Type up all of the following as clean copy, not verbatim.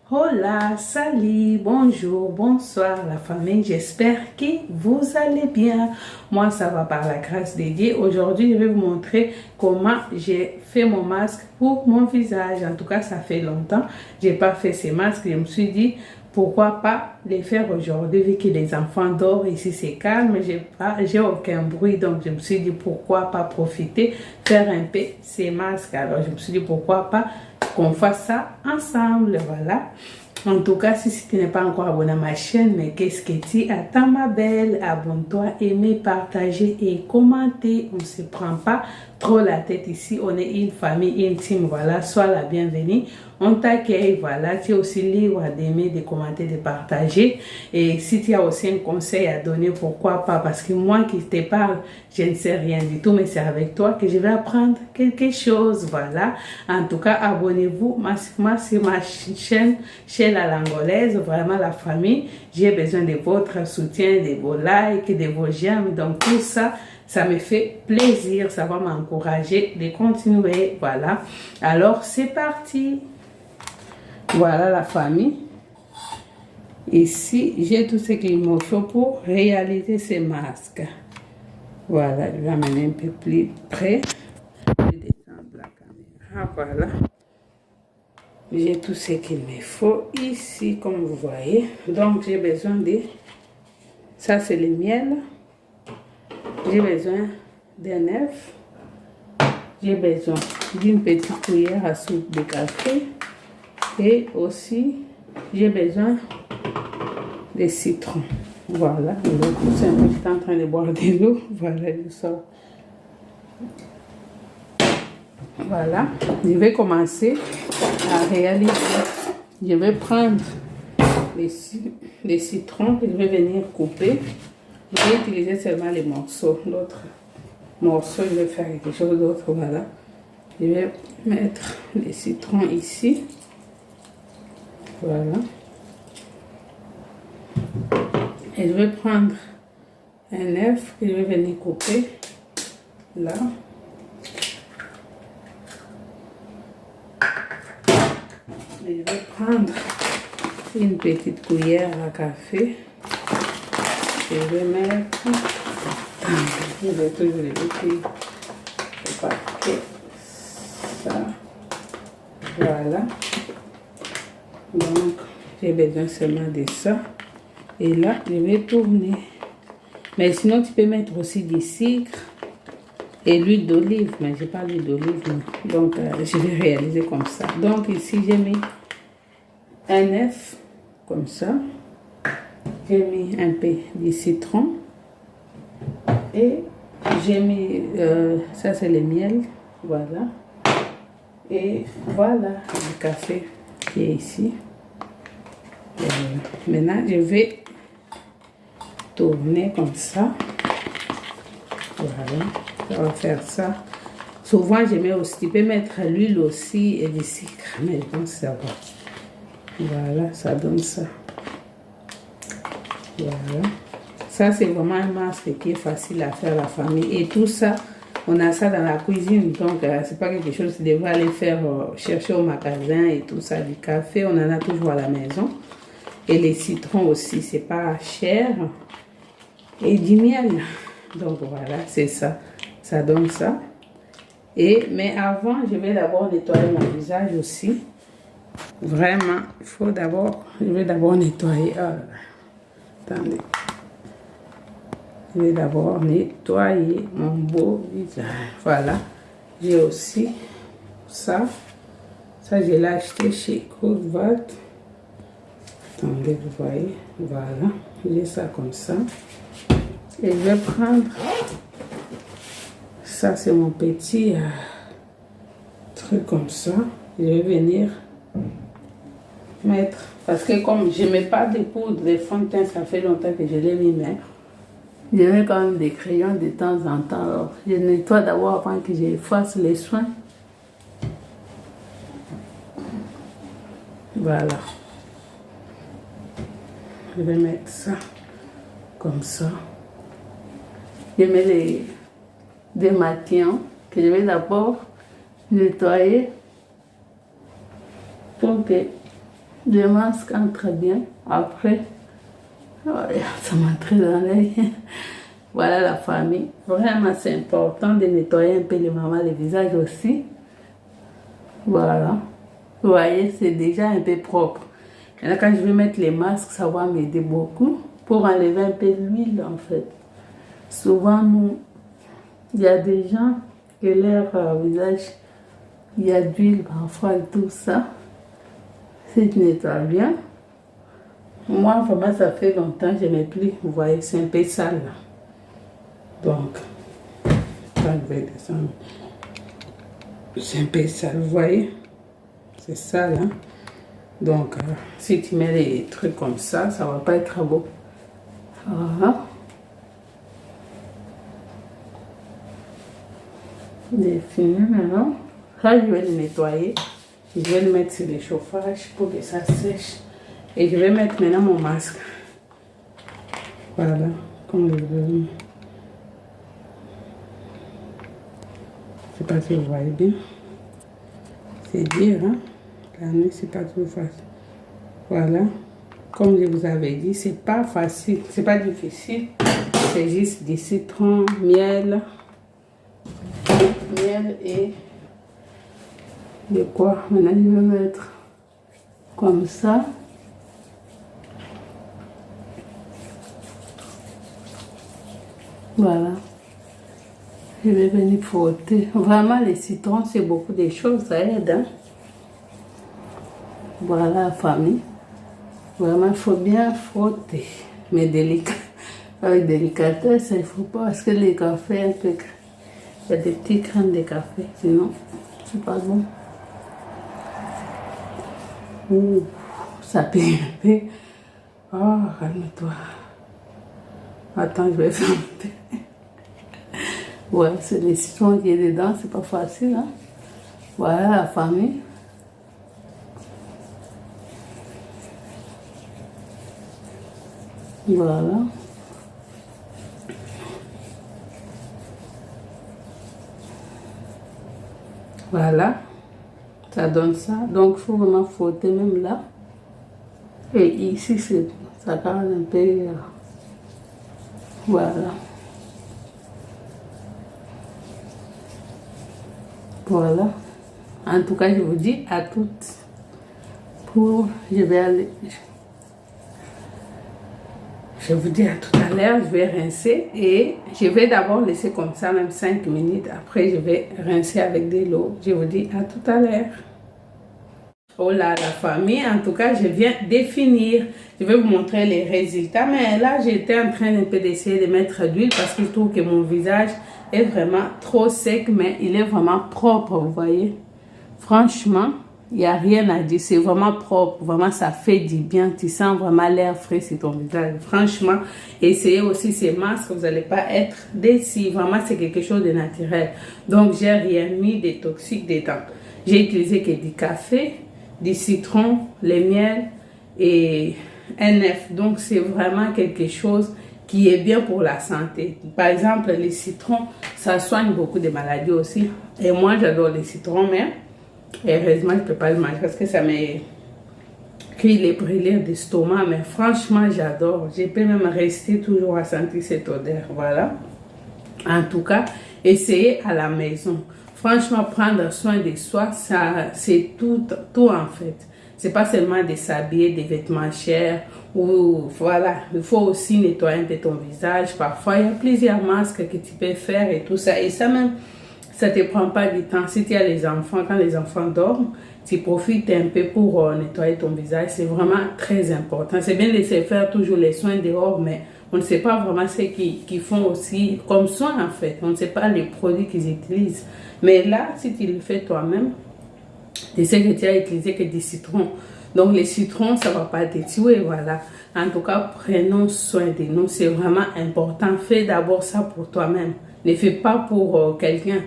Hola, salut, bonjour, bonsoir la famille, j'espère que vous allez bien. Moi ça va par la grâce de Dieu. Aujourd'hui je vais vous montrer comment j'ai fait mon masque pour mon visage. En tout cas ça fait longtemps, j'ai pas fait ces masques. Je me suis dit pourquoi pas les faire aujourd'hui vu que les enfants dorment ici, c'est calme, j'ai aucun bruit, donc je me suis dit pourquoi pas profiter, faire un peu ces masques. Alors je me suis dit pourquoi pas qu'on fasse ça ensemble, voilà. En tout cas, si tu n'es pas encore abonné à ma chaîne, mais qu'est-ce que tu attends, ma belle? Abonne-toi, aimez, partagez et commentez. On ne se prend pas trop la tête ici. On est une famille intime, voilà. Sois la bienvenue. On t'accueille, voilà. Tu es aussi libre d'aimer, de commenter, de partager. Et si tu as aussi un conseil à donner, pourquoi pas? Parce que moi qui te parle, je ne sais rien du tout, mais c'est avec toi que je vais apprendre quelque chose, voilà. En tout cas, abonnez-vous massivement sur ma chaîne à l'angolaise, vraiment la famille. J'ai besoin de votre soutien, de vos likes, de vos j'aime. Donc tout ça, ça me fait plaisir, ça va m'encourager de continuer, voilà. Alors c'est parti. Voilà la famille. Ici, j'ai tout ce qu'il me faut pour réaliser ces masques. Voilà, je vais amener un peu plus près. Je descends la caméra, voilà. J'ai tout ce qu'il me faut ici, comme vous voyez. Donc, j'ai besoin de... Ça, c'est le miel. J'ai besoin d'un œuf. J'ai besoin d'une petite cuillère à soupe de café. Et aussi, j'ai besoin de citron. Voilà. Donc, c'est un peu, j'étais en train de boire de l'eau. Voilà, je sors. Voilà. Je vais commencer à réaliser. Je vais prendre les citrons que je vais venir couper. Je vais utiliser seulement les morceaux. L'autre morceau, je vais faire quelque chose d'autre. Voilà. Je vais mettre les citrons ici. Voilà. Et je vais prendre un œuf que je vais venir couper là. Et je vais prendre une petite cuillère à café. Je vais mettre... Je vais toujours éviter le paquet. Ça. Voilà. Donc, j'ai besoin seulement de ça. Et là, je vais tourner. Mais sinon, tu peux mettre aussi du sucre et l'huile d'olive. Mais je n'ai pas l'huile d'olive. Donc, je vais réaliser comme ça. Donc, ici, j'ai mis un œuf, comme ça. J'ai mis un peu de citron. Et j'ai mis, ça c'est le miel. Voilà. Et voilà le café qui est ici. Maintenant, je vais tourner comme ça. Voilà, ça va faire ça. Souvent, je mets aussi, tu peux mettre l'huile aussi et du sucre, mais je pense que ça va. Voilà, ça donne ça. Voilà. Ça, c'est vraiment un masque qui est facile à faire la famille. Et tout ça, on a ça dans la cuisine. Donc, c'est pas quelque chose que tu devrais aller faire chercher au magasin et tout ça. Du café, on en a toujours à la maison. Et les citrons aussi, c'est pas cher. Et du miel. Donc voilà, c'est ça. Ça donne ça. Mais avant, je vais d'abord nettoyer mon visage aussi. Vraiment, il faut d'abord... Je vais d'abord nettoyer... attendez. Je vais d'abord nettoyer mon beau visage. Voilà. J'ai aussi ça. Ça, je l'ai acheté chez Coolvat. Attendez, vous voyez. Voilà. J'ai ça comme ça. Et je vais prendre... Ça, c'est mon petit truc comme ça. Je vais venir mettre... Parce que comme je ne mets pas de poudre de fond de teint, ça fait longtemps que je l'ai mis, mais... Je mets quand même des crayons de temps en temps. Alors, je nettoie d'abord avant que je fasse les soins. Voilà. Je vais mettre ça comme ça. Je mets les démaquillants que je vais d'abord nettoyer pour que Le masque entre bien. Après, ça m'entre dans l'œil. Voilà la famille. Vraiment, c'est important de nettoyer un peu les mamans, le visage aussi. Voilà. Vous voyez, c'est déjà un peu propre. Et là, quand je vais mettre les masques, ça va m'aider beaucoup pour enlever un peu l'huile, en fait. Souvent, nous, il y a des gens que leur visage, il y a d'huile parfois et tout ça. Si tu nettoies bien. Moi, vraiment, ça fait longtemps que je n'ai plus. Vous voyez, c'est un peu sale, là. Donc, quand je vais descendre, c'est un peu sale, vous voyez. C'est sale, hein. Donc, si tu mets les trucs comme ça va pas être beau. Voilà. J'ai fini maintenant. Là, je vais le nettoyer. Je vais le mettre sur le chauffage pour que ça sèche. Et je vais mettre maintenant mon masque. Voilà, comme je veux. Je ne sais pas si vous voyez bien. C'est dur, hein. La nuit, c'est pas trop facile. Voilà. Comme je vous avais dit, c'est pas facile. C'est pas difficile. C'est juste du citron, miel. Miel et de quoi? Maintenant, je vais mettre comme ça. Voilà. Je vais venir frotter. Vraiment, les citrons, c'est beaucoup de choses. Ça aide, hein? Voilà la famille. Vraiment, il faut bien frotter. Mais avec délicatesse, il ne faut pas. Parce que les cafés, un peu, il y a des petits crânes de café. Sinon, c'est pas bon. Ouh, ça pique un peu. Oh, calme-toi. Attends, je vais faire un peu. Ouais, c'est les citrons qui est dedans, c'est pas facile, hein. Voilà la famille. Voilà. Voilà. Ça donne ça. Donc, il faut vraiment frotter même là. Et ici, ça parle un peu. Voilà. Voilà. En tout cas, je vous dis à toutes. Je vais aller. Je vous dis à tout à l'heure, je vais rincer et je vais d'abord laisser comme ça, même 5 minutes. Après, je vais rincer avec de l'eau. Je vous dis à tout à l'heure. Oh là, la famille, en tout cas, je viens de finir. Je vais vous montrer les résultats. Mais là, j'étais en train un peu d'essayer de mettre d'huile parce que je trouve que mon visage est vraiment trop sec, mais il est vraiment propre, vous voyez. Franchement, il n'y a rien à dire. C'est vraiment propre. Vraiment, ça fait du bien. Tu sens vraiment l'air frais sur ton visage. Franchement, essayez aussi ces masques. Vous n'allez pas être déçus. Vraiment, c'est quelque chose de naturel. Donc, j'ai rien mis de toxique dedans. J'ai utilisé que du café, du citron, le miel et un œuf. Donc, c'est vraiment quelque chose qui est bien pour la santé. Par exemple, les citrons, ça soigne beaucoup de maladies aussi. Et moi, j'adore les citrons, mais heureusement, je ne peux pas le manger parce que ça me crée les brûlures d'estomac. Mais franchement, j'adore. Je peux même rester toujours à sentir cette odeur. Voilà. En tout cas, essayez à la maison. Franchement, prendre soin de soi, c'est tout en fait. C'est pas seulement de s'habiller, des vêtements chers. Ou voilà, il faut aussi nettoyer un peu ton visage. Parfois, il y a plusieurs masques que tu peux faire et tout ça. Et ça même, ça te prend pas du temps. Si tu as les enfants, quand les enfants dorment, tu profites un peu pour nettoyer ton visage. C'est vraiment très important. C'est bien de se faire toujours les soins dehors, mais on ne sait pas vraiment ce qu'ils font aussi comme soin en fait. On ne sait pas les produits qu'ils utilisent. Mais là, si tu le fais toi-même, tu sais que tu as utilisé que du citron. Donc les citrons, ça ne va pas te tuer, voilà. En tout cas, prenons soin de nous. C'est vraiment important. Fais d'abord ça pour toi-même. Ne fais pas pour quelqu'un.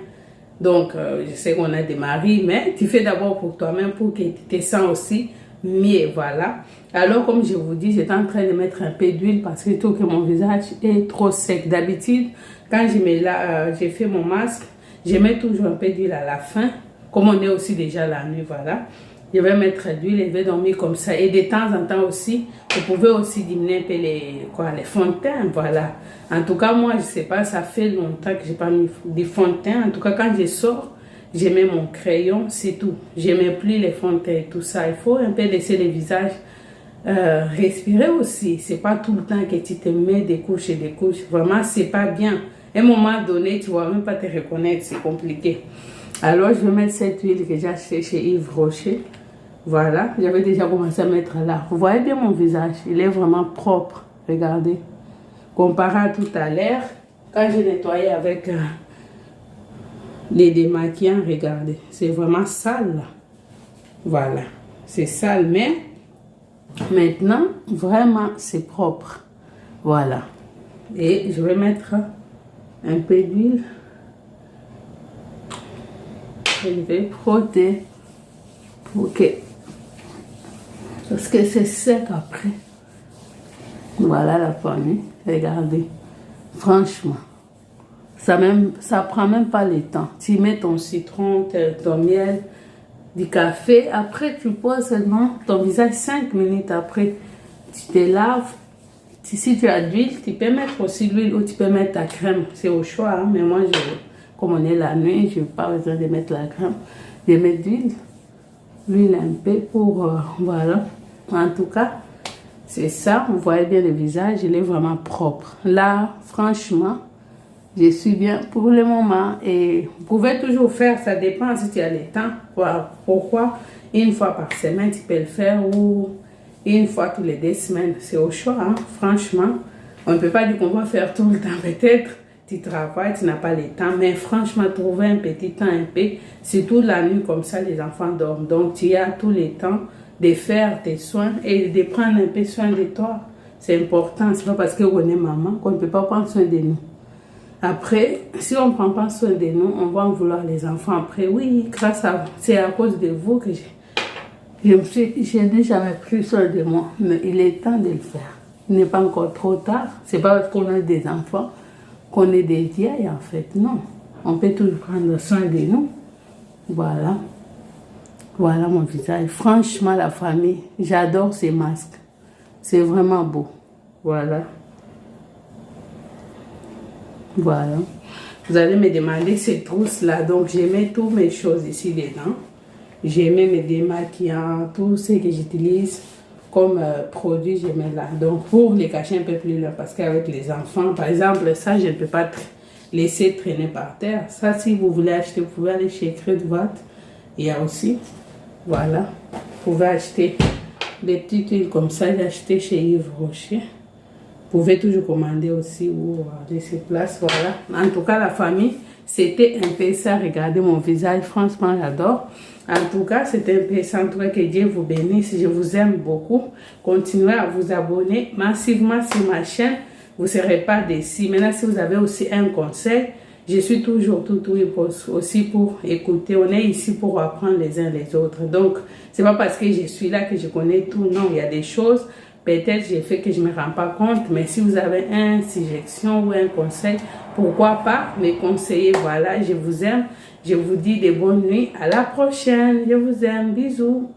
Donc, je sais qu'on a des maris, mais tu fais d'abord pour toi-même pour que tu te sens aussi mieux, voilà. Alors, comme je vous dis, j'étais en train de mettre un peu d'huile parce que je trouve que mon visage est trop sec. D'habitude, quand j'ai fait mon masque, je mets toujours un peu d'huile à la fin, comme on est aussi déjà la nuit, voilà. Je vais mettre l'huile et je vais dormir comme ça. Et de temps en temps aussi, vous pouvez aussi diminuer un peu les fonds de teint, voilà. En tout cas, moi, je sais pas, ça fait longtemps que j'ai pas mis des fonds de teint. En tout cas, quand je sors, je mets mon crayon, c'est tout. Je mets plus les fonds de teint et tout ça. Il faut un peu laisser le visage respirer aussi. C'est pas tout le temps que tu te mets des couches et des couches. Vraiment, c'est pas bien. À un moment donné, tu vas même pas te reconnaître, c'est compliqué. Alors, je vais mettre cette huile que j'ai achetée chez Yves Rocher. Voilà, j'avais déjà commencé à mettre là. Vous voyez bien mon visage, il est vraiment propre. Regardez. Comparé à tout à l'heure, quand j'ai nettoyé avec les démaquillants, regardez. C'est vraiment sale là. Voilà, c'est sale, mais maintenant, vraiment, c'est propre. Voilà. Et je vais mettre un peu d'huile. Je vais frotter pour que... Parce que c'est sec après. Voilà la famille. Regardez. Franchement. Ça prend même pas le temps. Tu mets ton citron, ton miel, du café. Après, tu poses seulement ton visage 5 minutes après. Tu te laves. Si tu as de l'huile, tu peux mettre aussi l'huile ou tu peux mettre ta crème. C'est au choix. Hein? Mais moi, comme on est la nuit, je n'ai pas besoin de mettre la crème. Je vais mettre de l'huile. L'huile un peu pour... voilà. En tout cas, c'est ça. Vous voyez bien le visage. Il est vraiment propre. Là, franchement, je suis bien pour le moment. Et vous pouvez toujours faire. Ça dépend si tu as le temps. Pourquoi? Une fois par semaine, tu peux le faire. Ou une fois tous les 2 semaines. C'est au choix. Hein? Franchement, on ne peut pas dire qu'on va faire tout le temps. Peut-être tu travailles, tu n'as pas le temps. Mais franchement, trouver un petit temps un peu. Surtout la nuit comme ça, les enfants dorment. Donc, tu as tout le temps de faire tes soins et de prendre un peu soin de toi. C'est important. C'est pas parce qu'on est maman qu'on ne peut pas prendre soin de nous. Après, si on ne prend pas soin de nous, on va en vouloir les enfants. Après, oui, grâce à vous, c'est à cause de vous que je n'ai jamais pris soin de moi. Mais il est temps de le faire. Il n'est pas encore trop tard. C'est pas parce qu'on a des enfants qu'on est des vieilles, en fait. Non. On peut toujours prendre soin de nous. Voilà. Voilà mon visage. Franchement, la famille, j'adore ces masques. C'est vraiment beau. Voilà. Voilà. Vous allez me demander ces trousses-là. Donc, j'ai mis toutes mes choses ici dedans. J'ai mis mes démaquillants, tout ce que j'utilise comme produit, je mets là. Donc, pour les cacher un peu plus là, parce qu'avec les enfants, par exemple, ça, je ne peux pas laisser traîner par terre. Ça, si vous voulez acheter, vous pouvez aller chez Crête-Voite. Il y a aussi, voilà, vous pouvez acheter des petites huiles comme ça. J'ai acheté chez Yves Rocher. Vous pouvez toujours commander aussi ou laisser place, voilà. En tout cas, la famille, c'était un peu ça. Regardez mon visage, franchement, j'adore. En tout cas, c'était un peu ça. En tout cas, que Dieu vous bénisse. Je vous aime beaucoup. Continuez à vous abonner massivement sur ma chaîne. Vous ne serez pas déçus. Maintenant, si vous avez aussi un conseil, je suis toujours tout aussi pour écouter. On est ici pour apprendre les uns les autres. Donc, c'est pas parce que je suis là que je connais tout. Non, il y a des choses, peut-être j'ai fait que je ne me rends pas compte. Mais si vous avez une suggestion ou un conseil, pourquoi pas me conseiller. Voilà, je vous aime. Je vous dis de bonnes nuits. À la prochaine. Je vous aime. Bisous.